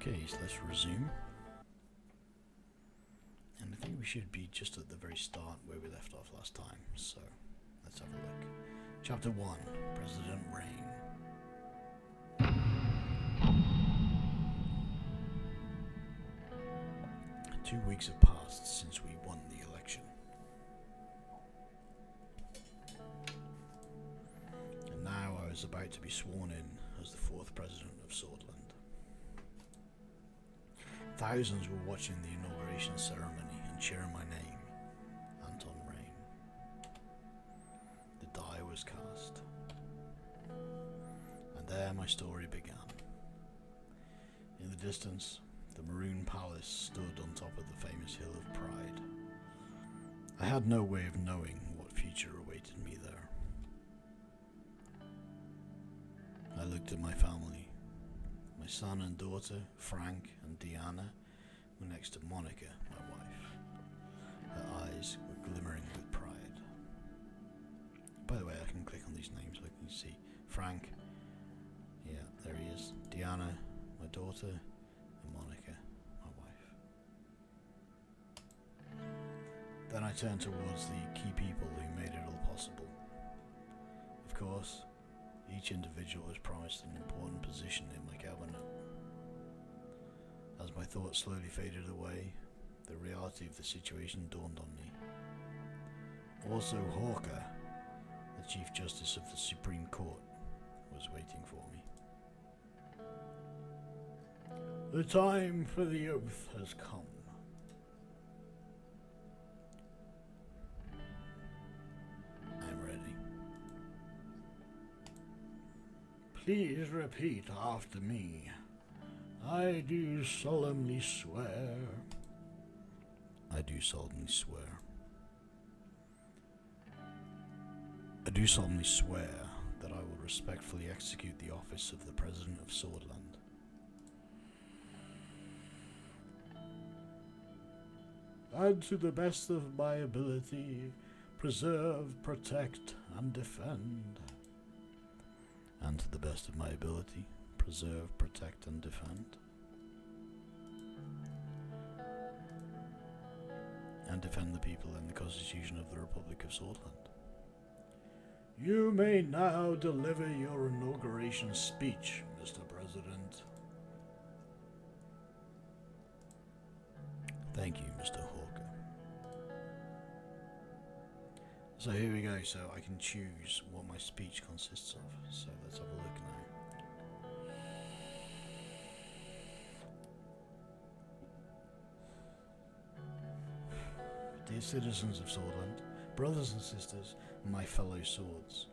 Okay, so let's resume. And I think we should be just at the very start where we left off last time, so let's have a look. Chapter 1, President Reign. Two weeks have passed since we won the election. And now I was about to be sworn in as the 4th President of Swordland. Thousands were watching the inauguration ceremony and cheering my name, Anton Reign. The die was cast. And there my story began. In the distance, the Maroon Palace stood on top of the famous Hill of Pride. I had no way of knowing what future awaited me there. I looked at my family. My son and daughter, Frank and Deanna, were next to Monica, my wife. Her eyes were glimmering with pride. By the way, I can click on these names so I can see. Frank, yeah, there he is. Deanna, my daughter, and Monica, my wife. Then I turned towards the key people who made it all possible. Of course, each individual was promised an important position in my cabinet. As my thoughts slowly faded away, the reality of the situation dawned on me. Also, Hawker, the Chief Justice of the Supreme Court, was waiting for me. The time for the oath has come. I'm ready. Please repeat after me. I do solemnly swear. I do solemnly swear. I do solemnly swear that I will respectfully execute the office of the President of Swordland. And to the best of my ability, preserve, protect, and defend. And to the best of my ability, preserve, protect, and defend. And defend the people and the Constitution of the Republic of Swordland. You may now deliver your inauguration speech, Mr. President. Thank you, Mr. Hawker. So here we go, so I can choose what my speech consists of. So let's have a look now. Dear citizens of Swordland, brothers and sisters, and my fellow swords.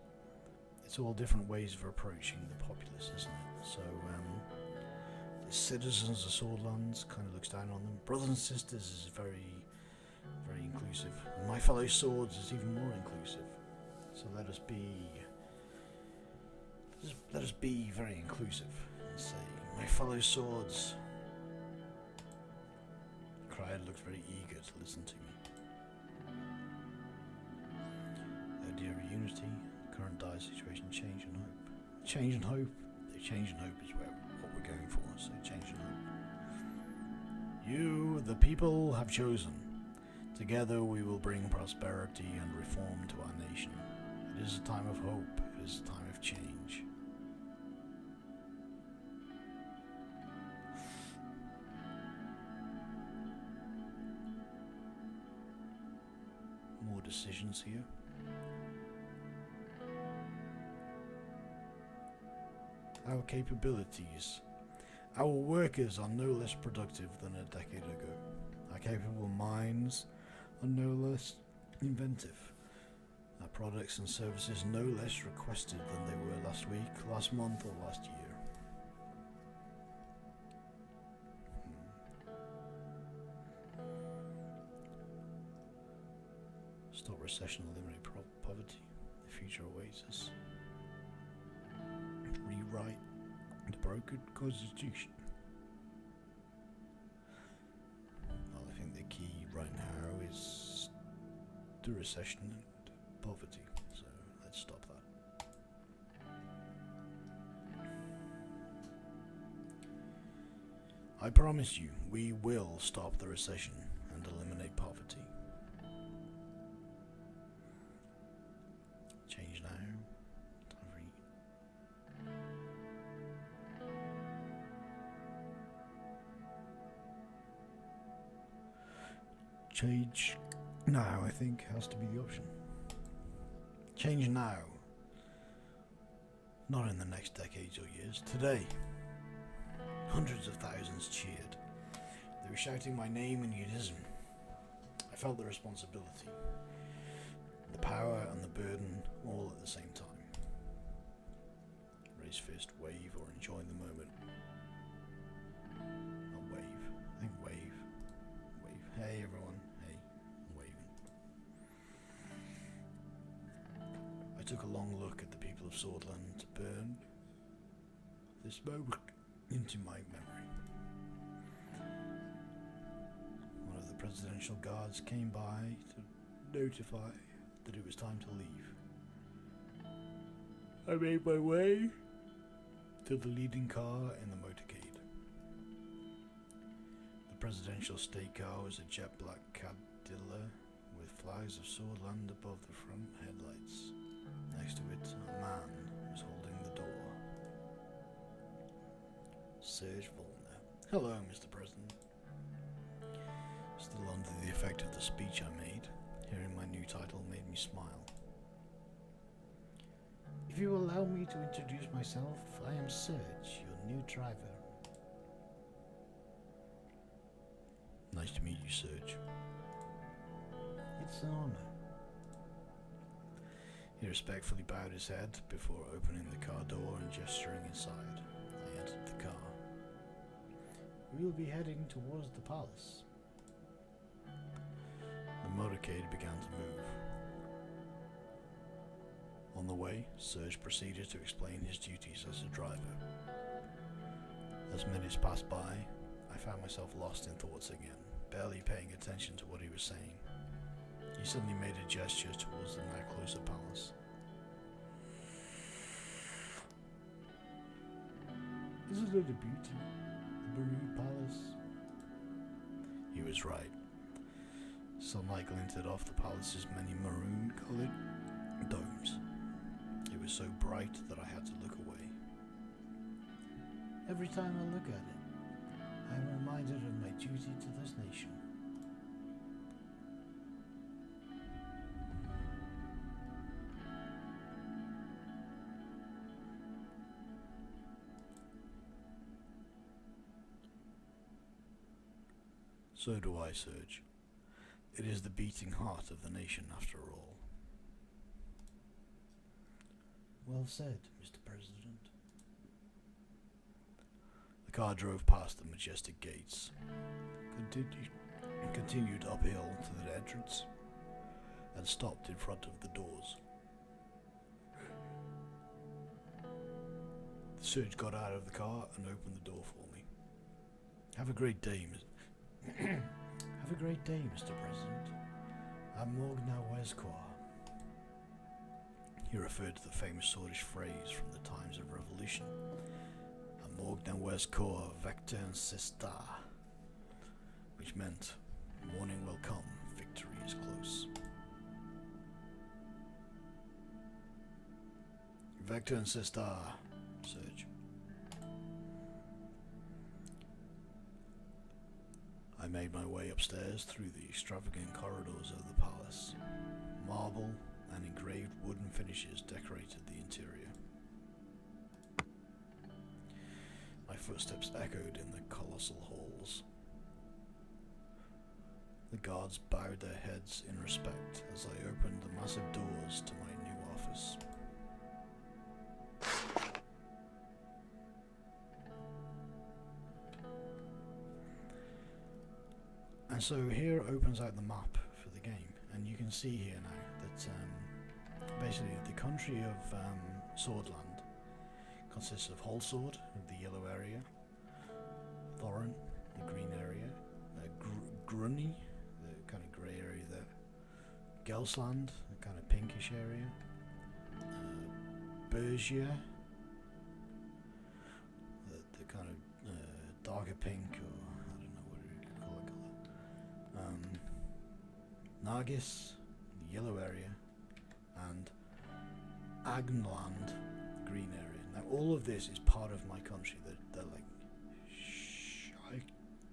It's all different ways of approaching the populace, isn't it? So, the citizens of Swordlands kind of looks down on them. Brothers and sisters is very, very inclusive. And my fellow swords is even more inclusive. So let us be very inclusive and say, my fellow swords. The crowd looks very eager to listen to me. Idea of unity, current dire situation, change and hope. Change and hope. The change and hope is what we're going for, so change and hope. You, the people, have chosen. Together we will bring prosperity and reform to our nation. It is a time of hope. It is a time of change. More decisions here. Our capabilities. Our workers are no less productive than a decade ago. Our capable minds are no less inventive. Our products and services no less requested than they were last week, last month, or last year. Stop recession and eliminate poverty. The future awaits us. Rewrite the broken constitution. Well, I think the key right now is the recession and poverty, so let's stop that. I promise you, we will stop the recession and eliminate poverty. Change now. Change now, I think, has to be the option. Change now. Not in the next decades or years. Today. Hundreds of thousands cheered. They were shouting my name in unison. I felt the responsibility, the power and the burden all at the same time. Raise fist, wave, or enjoy the moment. Not wave. I think wave. Wave. Hey everyone. Hey. I'm waving. I took a long look at the people of Swordland to burn this moment into my memory. One of the presidential guards came by to notify that it was time to leave. I made my way to the leading car in the motorcade. The presidential state car was a jet black Cadillac with flags of Swordland above the front headlights. Next to it, a man was holding the door. Serge Volner. Hello, Mr. President. Still under the effect of the speech I made, hearing my new title made me smile. If you will allow me to introduce myself, I am Serge, your new driver. Nice to meet you, Serge. It's an honor. He respectfully bowed his head before opening the car door and gesturing inside. I entered the car. We will be heading towards the palace. The motorcade began to move. On the way, Serge proceeded to explain his duties as a driver. As minutes passed by, I found myself lost in thoughts again, barely paying attention to what he was saying. He suddenly made a gesture towards the now closer palace. Isn't it a beauty? The Maroon Palace? He was right. Sunlight glinted off the palace's many maroon-coloured domes. It was so bright that I had to look away. Every time I look at it, I am reminded of my duty to this nation. So do I, Serge. It is the beating heart of the nation, after all. Well said, Mr. President. The car drove past the majestic gates, continued uphill to the entrance, and stopped in front of the doors. Serge got out of the car and opened the door for me. Have a great day, Have a great day, Mr. President. I'm Morgna Weskor. He referred to the famous Swedish phrase from the times of revolution. Morgna Weskor Vectern Sista, which meant, morning will come, victory is close. Vectern Sista, Serge. I made my way upstairs through the extravagant corridors of the palace. Marble and engraved wooden finishes decorated the interior. My footsteps echoed in the colossal halls. The guards bowed their heads in respect as I opened the massive doors to my new office. And so here opens out the map for the game, and you can see here now that basically the country of Swordland consists of Holsword, the yellow area, Thorin, the green area, Grunny, the kind of grey area there, Gelsland, the kind of pinkish area, Bergia, the kind of darker pink or Argis, the yellow area, and Agnland, the green area. Now all of this is part of my country. They're like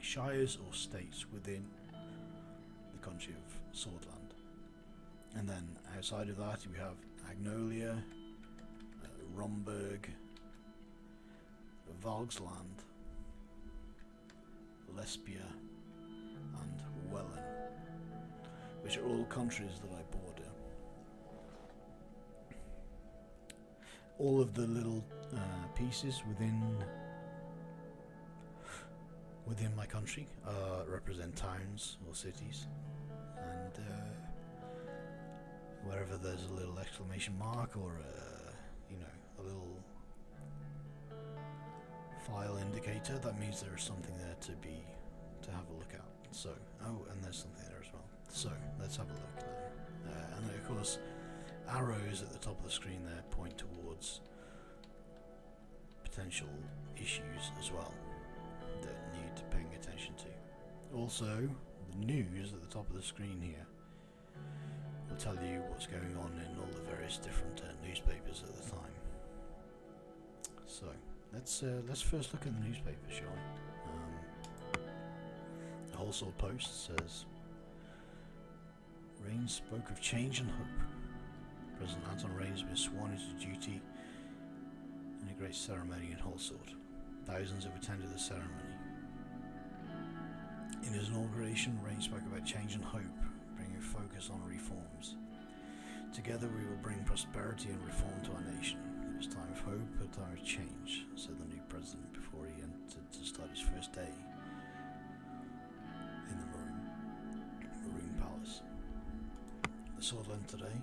shires or states within the country of Swordland. And then outside of that we have Agnolia, Romberg, Valgsland, Lesbia, and Wellen, which are all countries that I border. All of the little pieces within my country represent towns or cities, and wherever there's a little exclamation mark or a little file indicator, that means there is something there to have a look at. So, and there's something there as well. So let's have a look now. And of course, arrows at the top of the screen there point towards potential issues as well that need paying attention to. Also, the news at the top of the screen here will tell you what's going on in all the various different newspapers at the time. So let's first look at the newspaper, shall we? The Whole Sword Post says, Rains spoke of change and hope. President Anton Rain has been sworn into duty in a great ceremony in Whole Sword. Thousands have attended the ceremony. In his inauguration, Rain spoke about change and hope, bringing focus on reforms. Together we will bring prosperity and reform to our nation. It is time of hope, a time of change, said the new president before he entered to start his first day in the Maroon Palace. The Swordland today.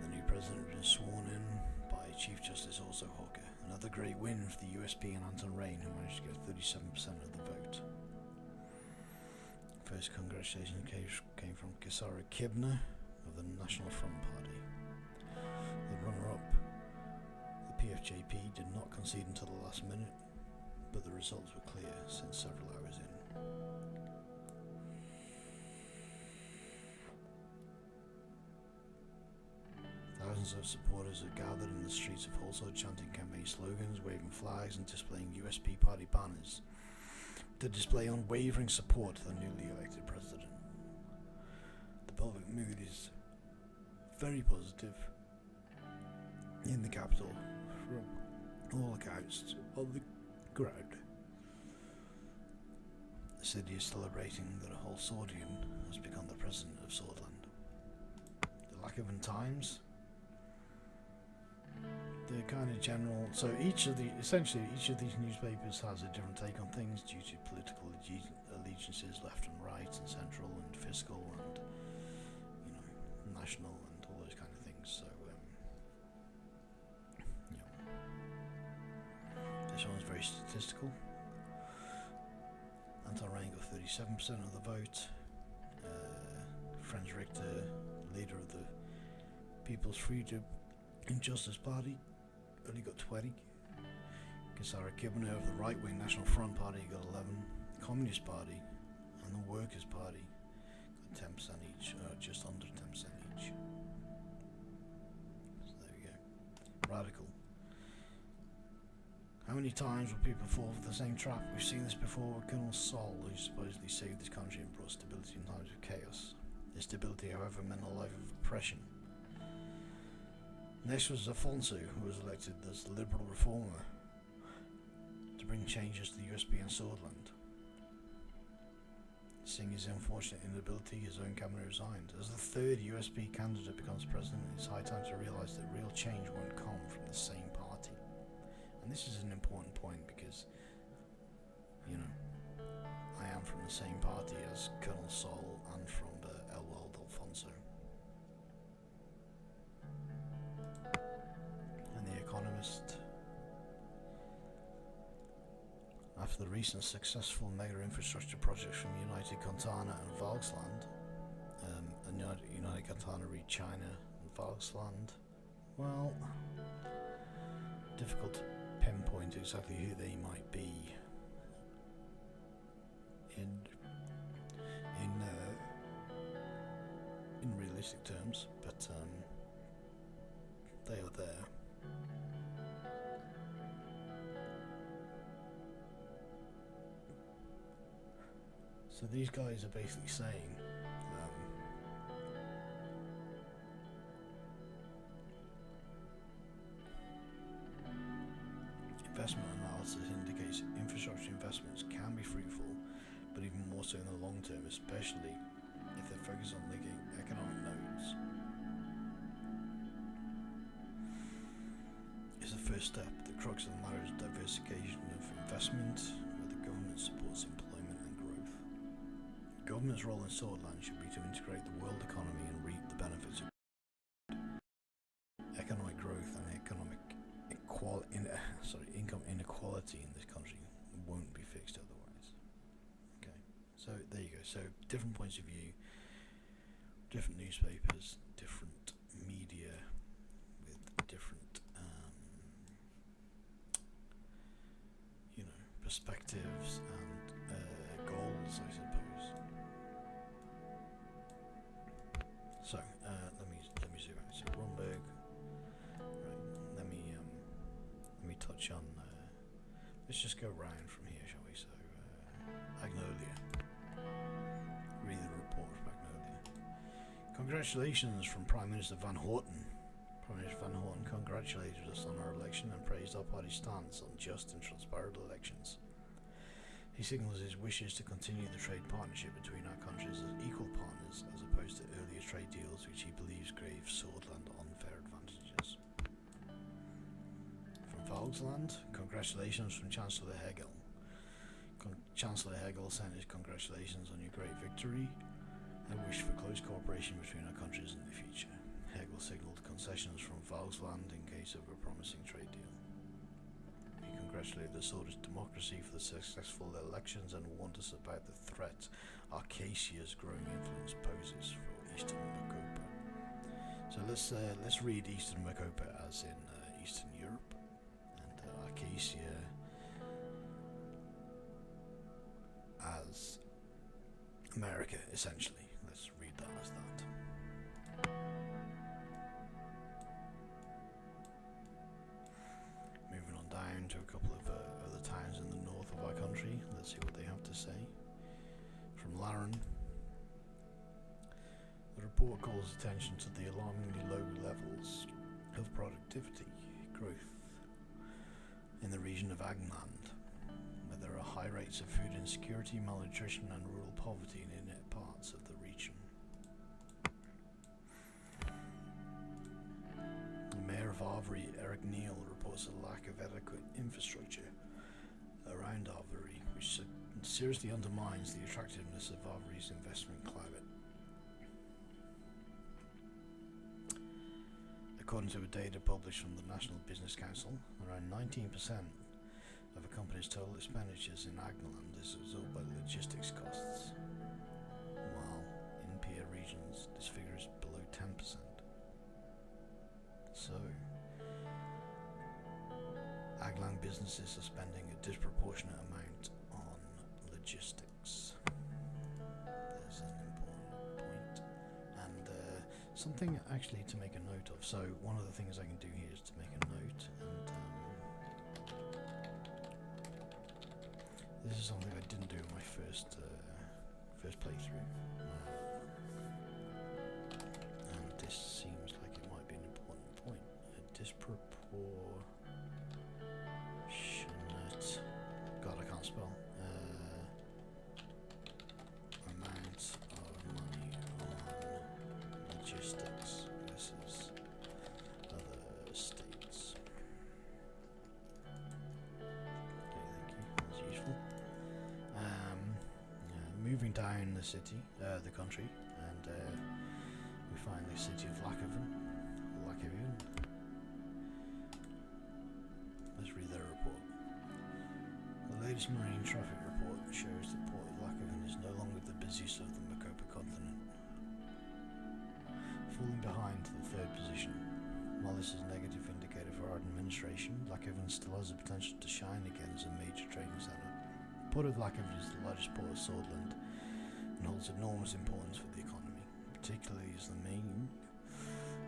The new president has been sworn in by Chief Justice Orso Hawker. Another great win for the USP and Anton Rain, who managed to get 37% of the vote. First congratulations came from Kisara Kibner of the National Front Party. The runner-up, the PFJP, did not concede until the last minute, but the results were clear since several hours in. Thousands of supporters have gathered in the streets of Whole Sword, chanting campaign slogans, waving flags and displaying USP party banners to display unwavering support to the newly elected president. The public mood is very positive in the capital from all accounts of the crowd. The city is celebrating that a Whole Swordian has become the president of Swordland. The lack of times, the kind of general, so essentially each of these newspapers has a different take on things due to political allegiances, left and right and central and fiscal and national and all those kind of things. So this one's very statistical. Anton Rain got 37% of the vote. Franz Richter, leader of the People's Freedom and Justice Party, only got 20. Kisara Kibner of the right-wing National Front Party got 11. The Communist Party and the Workers' Party got 10% each, just under 10% each. So there we go. Radical. How many times will people fall for the same trap? We've seen this before with Colonel Sol, who supposedly saved this country and brought stability in times of chaos. This stability, however, meant a life of oppression. Next was Afonso, who was elected as the Liberal Reformer to bring changes to the USP and Swordland. Seeing his unfortunate inability, his own cabinet resigned. As the third USP candidate becomes president, it's high time to realise that real change won't come from the same party. And this is an important point because, I am from the same party as Colonel Sol and from Elwald Alfonso. And The Economist. After the recent successful mega infrastructure projects from United Cantana and Valgsland, United Cantana read China and Valgsland, well, difficult to pinpoint exactly who they might be. In simplistic terms, but they are there. So these guys are basically saying investment analysis indicates infrastructure investments can be fruitful, but even more so in the long term, especially if they're focused on linking economic nodes. It's the first step. The crux of the matter is diversification of investment, where the government supports employment and growth. The government's role in Swordland should be to integrate the world economy and reap the benefits of economic growth and income inequality in this country won't be fixed otherwise. Okay, so there you go. So different points of view, different newspapers, different media with different, perspectives and goals, I suppose. So let me zoom out. So Romberg. Right, let me touch on. Let's just go round from here, shall we? So Magnolia. Read the report of Magnolia. Congratulations from Prime Minister Van Horten. Prime Minister Van Horten congratulated us on our election and praised our party's stance on just and transparent elections. He signals his wishes to continue the trade partnership between our countries as equal partners, as opposed to earlier trade deals which he believes gave Swordland unfair advantages. From Volksland, congratulations from Chancellor Hegel. Chancellor Hegel sent his congratulations on your great victory and wished for close cooperation between our countries in the future. Hegel signalled concessions from Volksland in case of a promising trade deal. He congratulated the Swedish democracy for the successful elections and warned us about the threat Arcasia's growing influence poses for Eastern Makopa. So let's read Eastern Makopa as in Eastern Europe, and Arcasia as America, essentially. Let's read that as that. Moving on down to a couple of other towns in the north of our country. Let's see what they have to say. From Laren, the report calls attention to the alarmingly low levels of productivity growth in the region of Agland, where there are high rates of food insecurity, malnutrition and rural poverty in inert parts of the region. The Mayor of Arvery, Eric Neal, reports a lack of adequate infrastructure around Arvery, which seriously undermines the attractiveness of Arvery's investment climate. According to data published from the National Business Council, around 19% of a company's total expenditures in Agnaland is absorbed by logistics costs, while in peer regions this figure is below 10%. So, Agland businesses are spending a disproportionate amount on logistics. There's an important point. And something actually to make a note of. So one of the things I can do here is to make a note, and this is something I didn't do in my first playthrough. And this seems like it might be an important point. A disproportionate. God, I can't spell. Amount of money on logistics versus other states. Okay, thank you. That's useful. Moving down the city, the country, and we find the city of Lakoven. Let's read their report. The latest marine traffic report shows the port of Lakoven is no longer the busiest of the Makopa continent, falling behind to the third position. While this is a negative indicator for our administration, Lakoven still has the potential to shine again as a major trading centre. The port of Lakoven is the largest port of Swordland and holds enormous importance for the economy. particularly as the main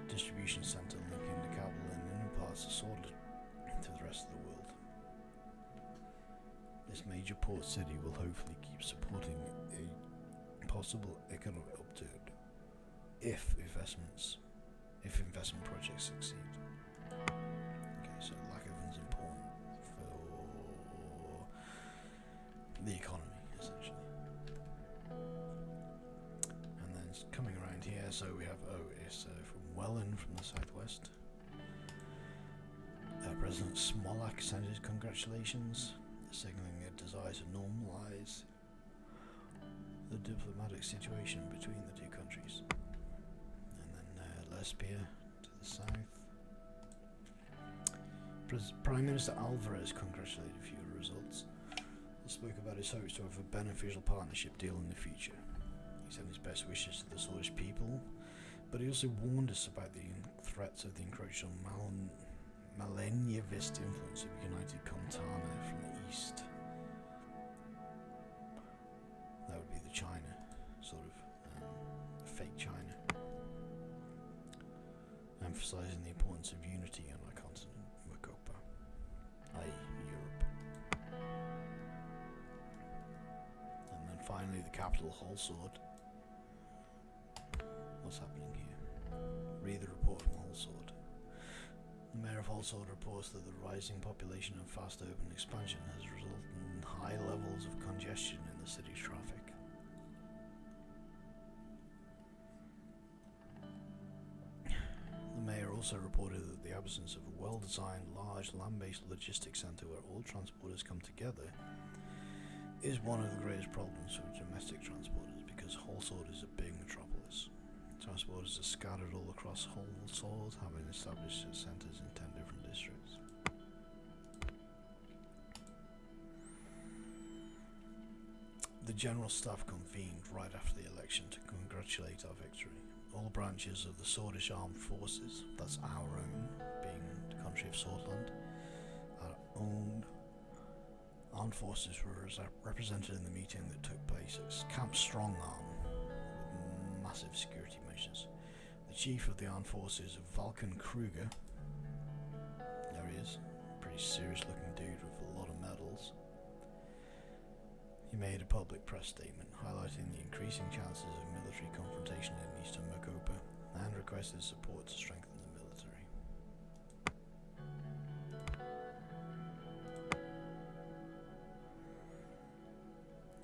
distribution centre linking the capital and inner parts of Sword to the rest of the world. This major port city will hopefully keep supporting a possible economic upturn if investment projects succeed. Okay, so lack of funds important for the economy, essentially. And then coming around here, so we have it's from Welland from the southwest. President Smolak sent his congratulations, signalling a desire to normalise the diplomatic situation between the two countries. And then Lesbia to the south. Prime Minister Alvarez congratulated a few of the results. He spoke about his hopes to have a beneficial partnership deal in the future. He sent his best wishes to the Swedish people, but he also warned us about the threats of the encroaching millennialist influence of United Contana from the east. That would be the China, sort of fake China, emphasizing the importance of unity on our continent, Makopa, i.e. Europe. And then finally the capital, Holsword. What's happening here? Read the report from Holsword. The mayor of Holsword reports that the rising population and fast urban expansion has resulted in high levels of congestion in the city's traffic. The mayor also reported that the absence of a well-designed, large, land-based logistics centre where all transporters come together is one of the greatest problems for domestic transporters, because Holsword is a big metropolis. Transporters are scattered all across Holsword, having established centres in 10 different districts. The General Staff convened right after the election to congratulate our victory. All branches of the Swordish Armed Forces, that's our own, being the country of Swordland, our own armed forces were represented in the meeting that took place at Camp Strongarm with massive security measures. The chief of the armed forces, Vulcan Kruger, there he is, pretty serious looking dude with a lot of medals. He made a public press statement highlighting the increasing chances of military confrontation in eastern Makopa and requested support to strengthen the military.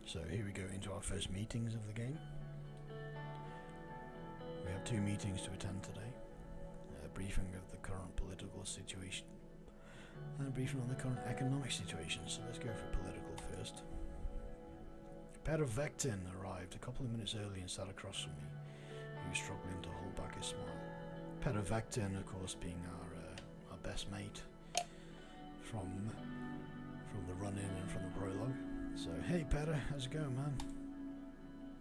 So here we go into our first meetings of the game. We have 2 meetings to attend today. A briefing of the current political situation and a briefing on the current economic situation. So let's go for political first. Peter Vectin arrived a couple of minutes early and sat across from me. He was struggling to hold back a smile. Peter Vectin, of course, being our best mate from the run-in and from the prologue. So, hey Peter, how's it going, man?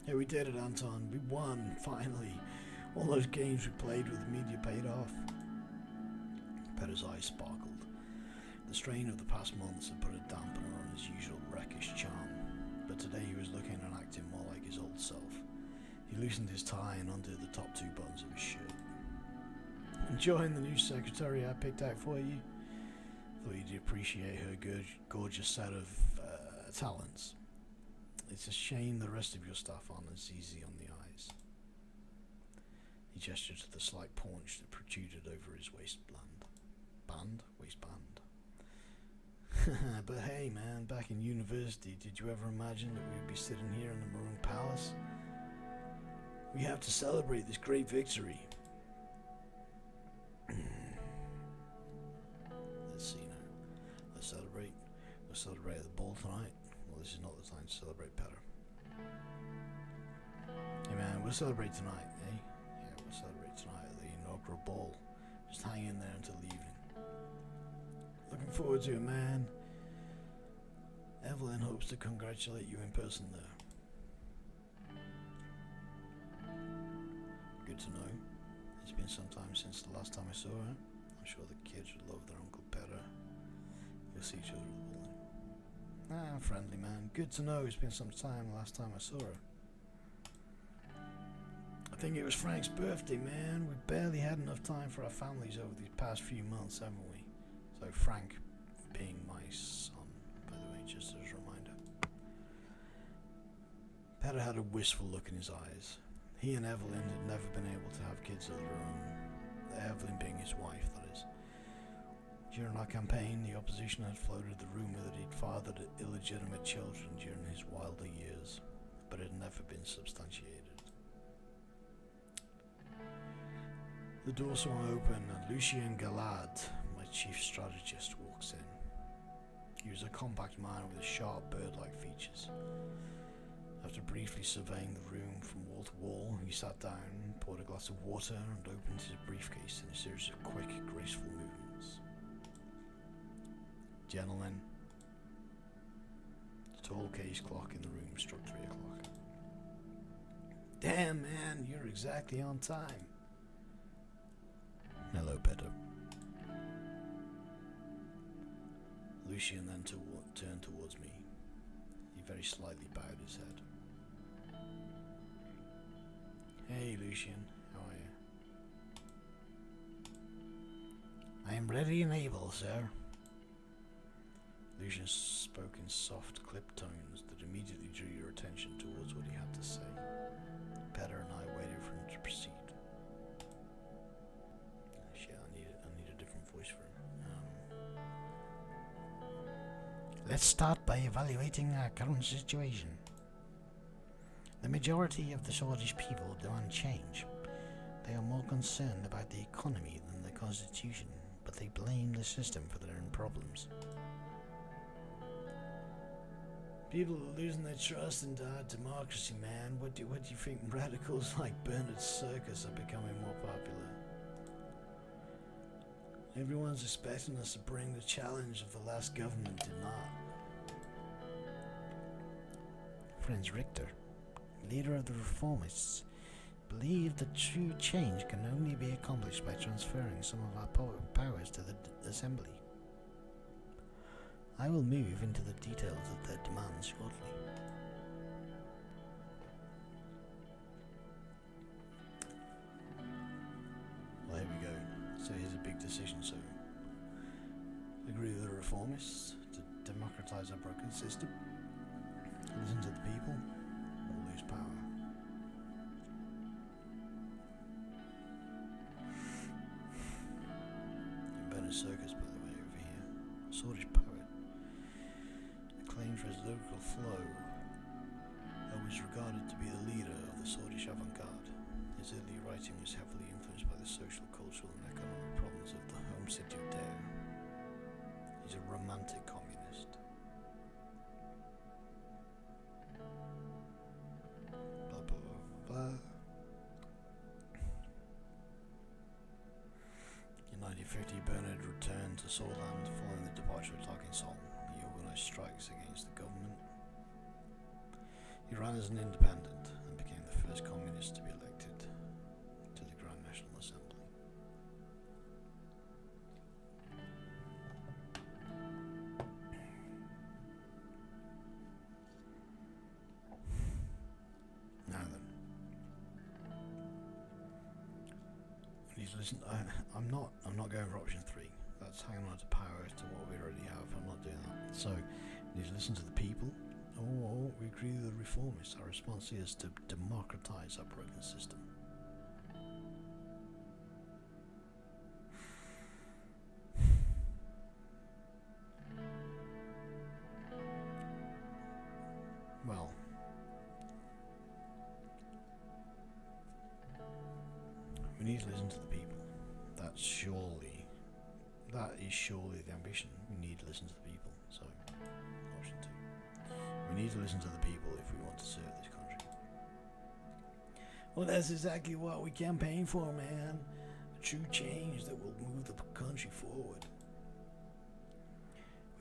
Yeah, we did it, Anton. We won, finally. All those games we played with the media paid off. Peter's eyes sparkled. The strain of the past months had put a dampener on his usual reckish charm, but today he was looking and acting more like his old self. He loosened his tie and undid the top 2 buttons of his shirt. Enjoying the new secretary I picked out for you? Thought you'd appreciate her gorgeous set of talents. It's a shame the rest of your staff aren't as easy on the eyes. He gestured to the slight paunch that protruded over his waistband. Waistband. But hey man, back in university, did you ever imagine that we'd be sitting here in the Maroon Palace? We have to celebrate this great victory. Let's see now. Let's celebrate. We'll celebrate at the ball tonight. Well, this is not the time to celebrate, Peter. Hey man, we'll celebrate tonight, eh? Yeah, we'll celebrate tonight at the inaugural ball. Just hang in there until the evening. Looking forward to it, man. Evelyn hopes to congratulate you in person there. Good to know. It's been some time since the last time I saw her. I'm sure the kids would love their Uncle Peter. We'll see each other at the bowling. Friendly man. Good to know. It's been some time the last time I saw her. I think it was Frank's birthday, man. We've barely had enough time for our families over these past few months, haven't we? So Frank being my son, by the way, just as a reminder. Petter had a wistful look in his eyes. He and Evelyn had never been able to have kids of their own. Evelyn being his wife, that is. During our campaign, the opposition had floated the rumour that he'd fathered illegitimate children during his wilder years, but it had never been substantiated. The door swung open and Lucien Galad, my chief strategist, walks in. He was a compact man with sharp bird-like features. After briefly surveying the room from wall to wall, he sat down, poured a glass of water and opened his briefcase in a series of quick, graceful movements. Gentlemen, the tall case clock in the room struck 3 o'clock. Damn, man, you're exactly on time. Hello, Petter. Lucien then turned towards me. He very slightly bowed his head. Hey, Lucien, how are you? I am ready and able, sir. Lucien spoke in soft, clipped tones that immediately drew your attention towards what he had to say. Petter and I waited for him to proceed. Shit, I need a different voice for him. Let's start by evaluating our current situation. The majority of the Swedish people demand change. They are more concerned about the economy than the constitution, but they blame the system for their own problems. People are losing their trust in our democracy, man. What do you think radicals like Bernard Circus are becoming more popular? Everyone's expecting us to bring the challenge of the last government did not. Franz Richter, leader of the Reformists, believed that true change can only be accomplished by transferring some of our powers to the Assembly. I will move into the details of their demands shortly. Well, here we go. So here's a big decision. So, agree with the Reformists to democratize our broken system, listen to the people, or lose power. Bernard Circus, by the way, over here, Swedish poet, acclaimed for his lyrical flow, and was regarded to be the leader of the Swedish avant-garde. His early writing was heavily influenced by the social, cultural, and economic problems of the home city of Dare. He's a romantic communist. Blah, blah, blah, blah. In 1950, Bernard returned to Sørland following the departure of Tarkinsson. He organized strikes against the government. He ran as an independent and became the first communist to be elected to the Grand National Assembly. Now then, please listen. I'm not going for option 3. That's hanging on to power to what we already have. I'm not doing that. So, we need to listen to the people, or we agree with the Reformists. Our response is to democratize our broken system. Well, we need to listen to the people. That is surely the ambition. We need to listen to the people. So, option 2. We need to listen to the people if we want to serve this country. Well, that's exactly what we campaign for, man. A true change that will move the country forward.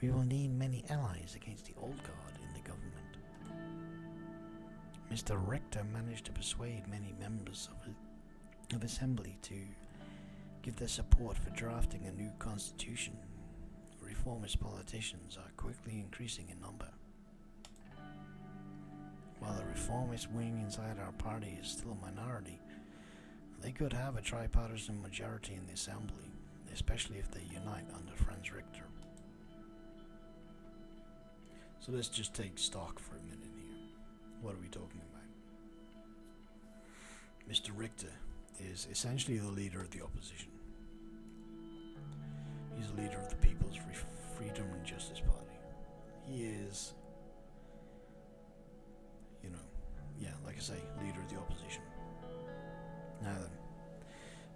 We will need many allies against the old guard in the government. Mr. Richter managed to persuade many members of Assembly to give their support for drafting a new constitution. Reformist politicians are quickly increasing in number. While the reformist wing inside our party is still a minority, they could have a tripartisan majority in the Assembly, especially if they unite under Franz Richter. So let's just take stock for a minute here. What are we talking about? Mr. Richter is essentially the leader of the opposition. He's the leader of the People's Freedom and Justice Party. He is, like I say, leader of the opposition. Now then,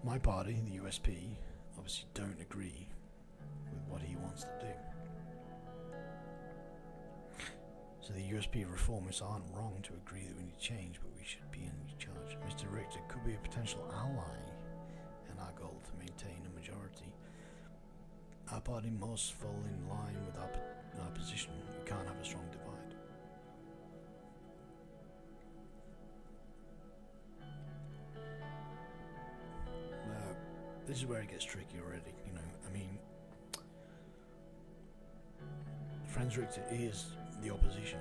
my party, the USP, obviously don't agree with what he wants to do. So the USP reformists aren't wrong to agree that we need change, but we should be in charge. Mr. Richter could be a potential ally in our goal to maintain a majority. Our party must fall in line with our position. We can't have a strong divide. This is where it gets tricky already, Franz Richter is the opposition.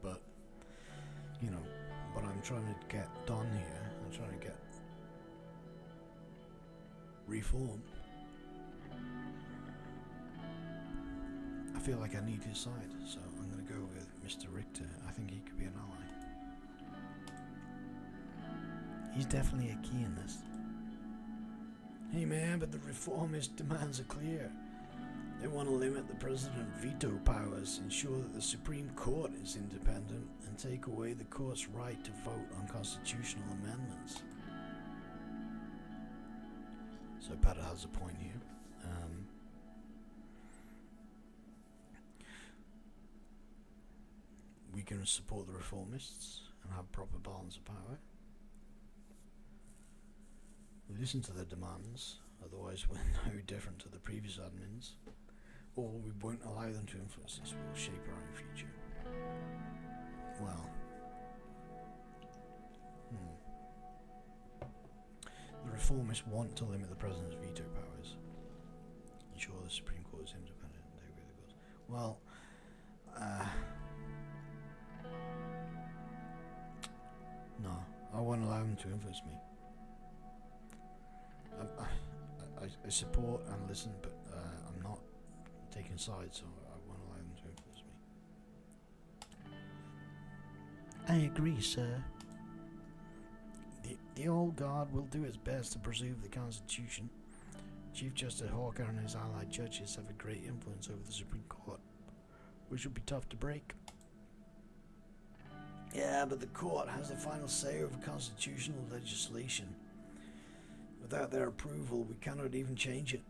But, what I'm trying to get done here, I'm trying to get reform. I feel like I need his side, so I'm going to go with Mr. Richter. I think he could be an ally. He's definitely a key in this. Hey man, but the reformist demands are clear. They want to limit the president's veto powers, ensure that the Supreme Court is independent, and take away the court's right to vote on constitutional amendments. So Petter has a point here. We can support the reformists and have proper balance of power. We listen to their demands, otherwise we're no different to the previous admins, or we won't allow them to influence us. We'll shape our own future. Well, the reformists want to limit the president's veto powers, ensure the Supreme Court is independent, and take away the courts. Well, no, I won't allow them to influence me. I support and listen, but I'm not taking sides, so I won't allow them to influence me. I agree, sir. The old guard will do its best to preserve the Constitution. Chief Justice Hawker and his allied judges have a great influence over the Supreme Court, which will be tough to break. Yeah, but the court has the final say over constitutional legislation. Without their approval, we cannot even change it.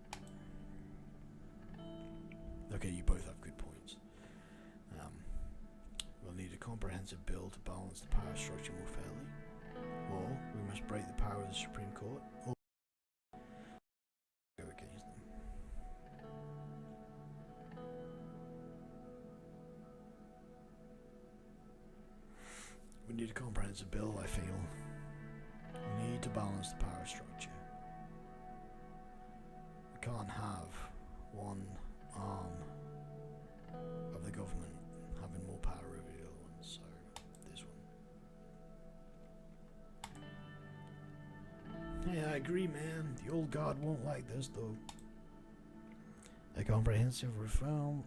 Okay, you both have good points. We'll need a comprehensive bill to balance the power structure more fairly. Or we must break the power of the Supreme Court, or go against them. We need a comprehensive bill, I feel. We need to balance the power structure. We can't have one arm of the government having more power over the other one, so this one. Yeah, I agree, man. The old guard won't like this, though. A comprehensive reform...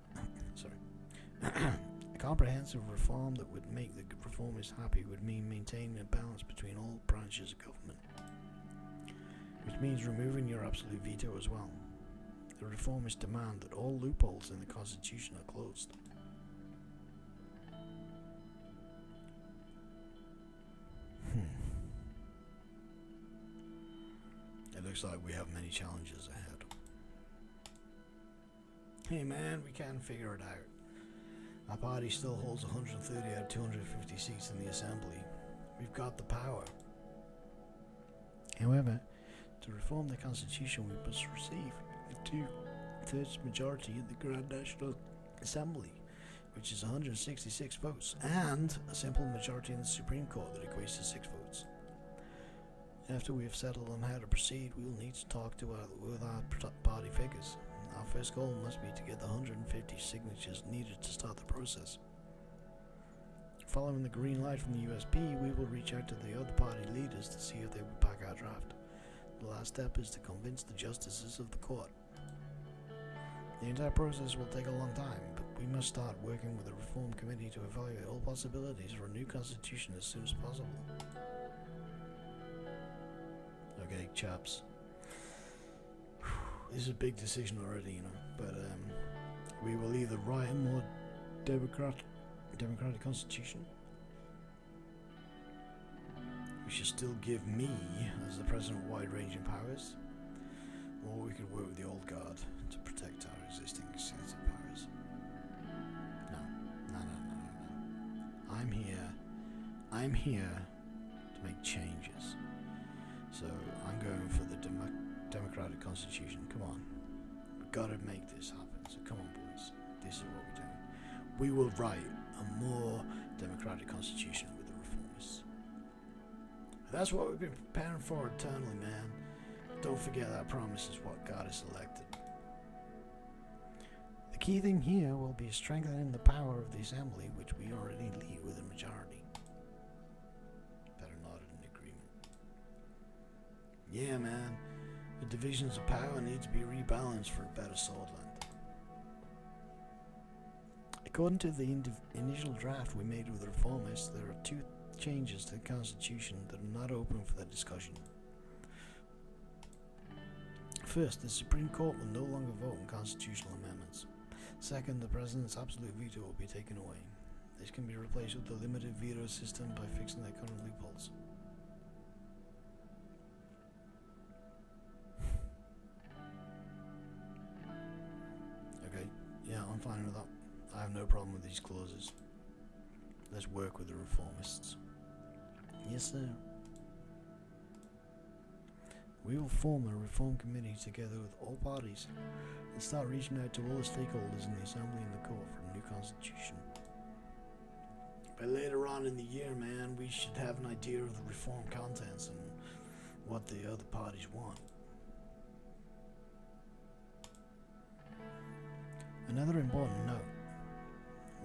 A comprehensive reform that would make the reformists happy would mean maintaining a balance between all branches of government, which means removing your absolute veto as well. The reformists demand that all loopholes in the Constitution are closed. It looks like we have many challenges ahead. Hey man, we can figure it out. Our party still holds 130 out of 250 seats in the Assembly. We've got the power. However, to reform the Constitution, we must receive a two-thirds majority in the Grand National Assembly, which is 166 votes, and a simple majority in the Supreme Court that equates to 6 votes. After we have settled on how to proceed, we will need to talk with our party figures. Our first goal must be to get the 150 signatures needed to start the process. following the green light from the USP, we will reach out to the other party leaders to see if they will back our draft. The last step is to convince the justices of the court. The entire process will take a long time, but we must start working with the Reform Committee to evaluate all possibilities for a new constitution as soon as possible. Okay, chaps. This is a big decision already, but we will either write a more democratic constitution. We should still give me, as the president, wide-ranging powers, or we could work with the old guard to protect our existing executive powers. No. I'm here to make changes. So I'm going for the democratic constitution. Come on. We've got to make this happen. So come on, boys. This is what we're doing. We will write a more democratic constitution with the reformists. That's what we've been preparing for eternally, man. Don't forget that promise is what got us elected. The key thing here will be strengthening the power of the assembly, which we already lead with a majority. Better not an agreement. Yeah, man. The divisions of power need to be rebalanced for a better Swordland. According to the initial draft we made with the reformists, there are 2 changes to the Constitution that are not open for the discussion. First, the Supreme Court will no longer vote on constitutional amendments. Second, the President's absolute veto will be taken away. This can be replaced with the limited veto system by fixing their current loopholes. Okay, yeah, I'm fine with that. I have no problem with these clauses. Let's work with the reformists. Yes, sir. We will form a reform committee together with all parties and start reaching out to all the stakeholders in the Assembly and the Court for a new constitution. By later on in the year, man, we should have an idea of the reform contents and what the other parties want. Another important note.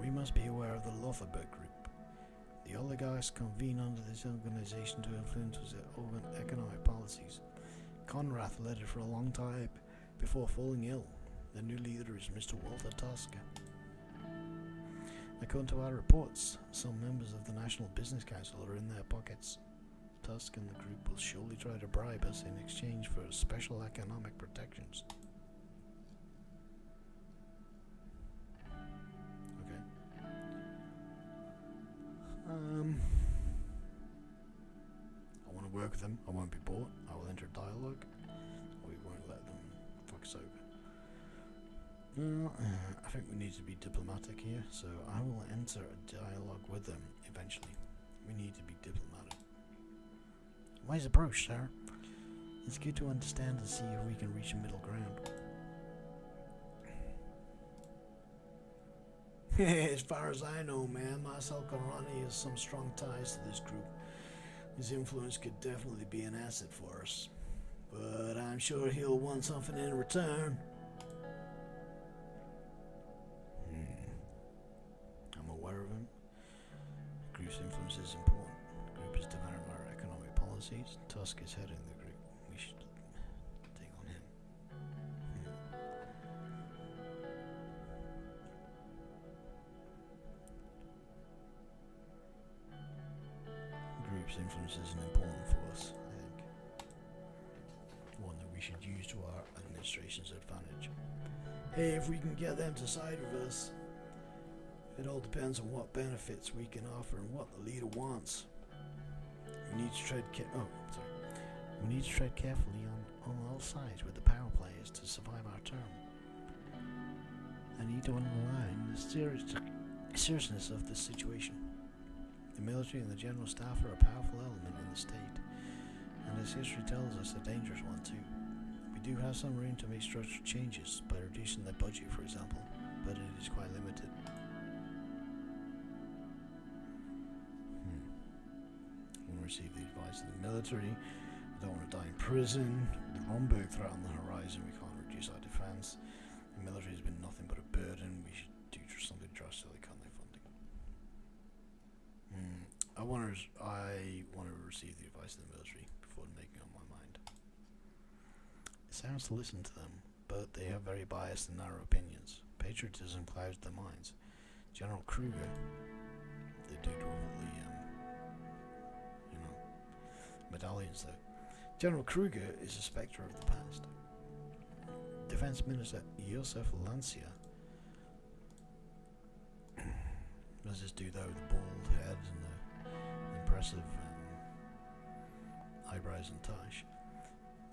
We must be aware of the Lotharberg Group. The oligarchs convene under this organization to influence their economic policies. Conrad led it for a long time before falling ill. The new leader is Mr. Walter Tusk. According to our reports, some members of the National Business Council are in their pockets. Tusk and the group will surely try to bribe us in exchange for special economic protections. Okay. I want to work with them. I won't be bought. I will enter dialogue. We won't let them fuck us over. I think we need to be diplomatic here, so I will enter a dialogue with them eventually. We need to be diplomatic. Wise approach, sir. It's good to understand and see if we can reach a middle ground. As far as I know, man, Marcel Corrani has some strong ties to this group. His influence could definitely be an asset for us. But I'm sure he'll want something in return. I'm aware of him. The group's influence is important. The group is developing our economic policies. Tusk is heading the group. We should take on him. The group's influence is important for us, I think. One that we should use to our administration's advantage. Hey, if we can get them to side with us, it all depends on what benefits we can offer and what the leader wants. We need to tread carefully on all sides with the power players to survive our term. I need to underline the seriousness of this situation. The military and the general staff are a powerful element in the state, and as history tells us, a dangerous one too. We do have some room to make structural changes by reducing their budget, for example, but it is quite limited. I want to receive the advice of the military. I don't want to die in prison. With the Romberg threat on the horizon, we can't reduce our defense. The military has been nothing but a burden. We should do something drastically cut their funding. I want to receive the advice of the military before making up my mind. It sounds to listen to them, but they have very biased and narrow opinions. Patriotism clouds their minds. General Kruger, the dude with all the, medallions though. General Kruger is a spectre of the past. Defense Minister Josef Lancia, there's this dude there with the bald head and the impressive eyebrows and tash.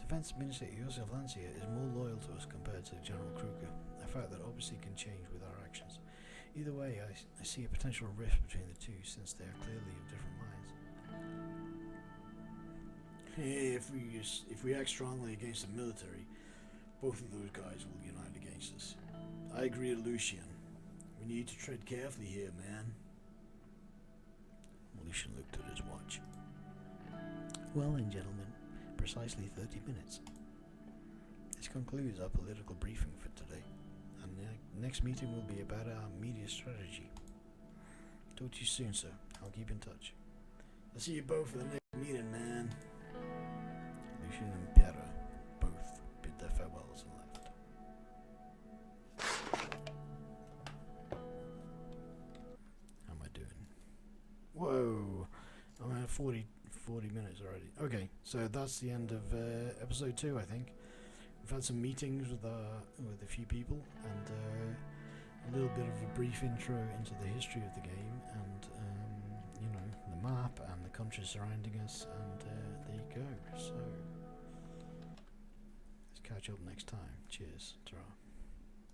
Defense Minister Josef Lancia is more loyal to us compared to General Kruger, a fact that obviously can change with our actions. Either way, I see a potential rift between the two, since they are clearly of different minds. If we act strongly against the military, both of those guys will unite against us. I agree with Lucian. We need to tread carefully here, man. Lucian looked at his watch. Well then, gentlemen, precisely 30 minutes. This concludes our political briefing for today, and the next meeting will be about our media strategy. Talk to you soon, sir. I'll keep in touch. I'll see you both for the next meeting, man. Lucian and Piero both bid their farewells and left. How am I doing? Whoa! I'm at 40 minutes already. Okay, so that's the end of episode 2, I think. We've had some meetings with a few people, and a little bit of a brief intro into the history of the game, and the map and the countries surrounding us, and there you go. So let's catch up next time. Cheers. Ta-ra.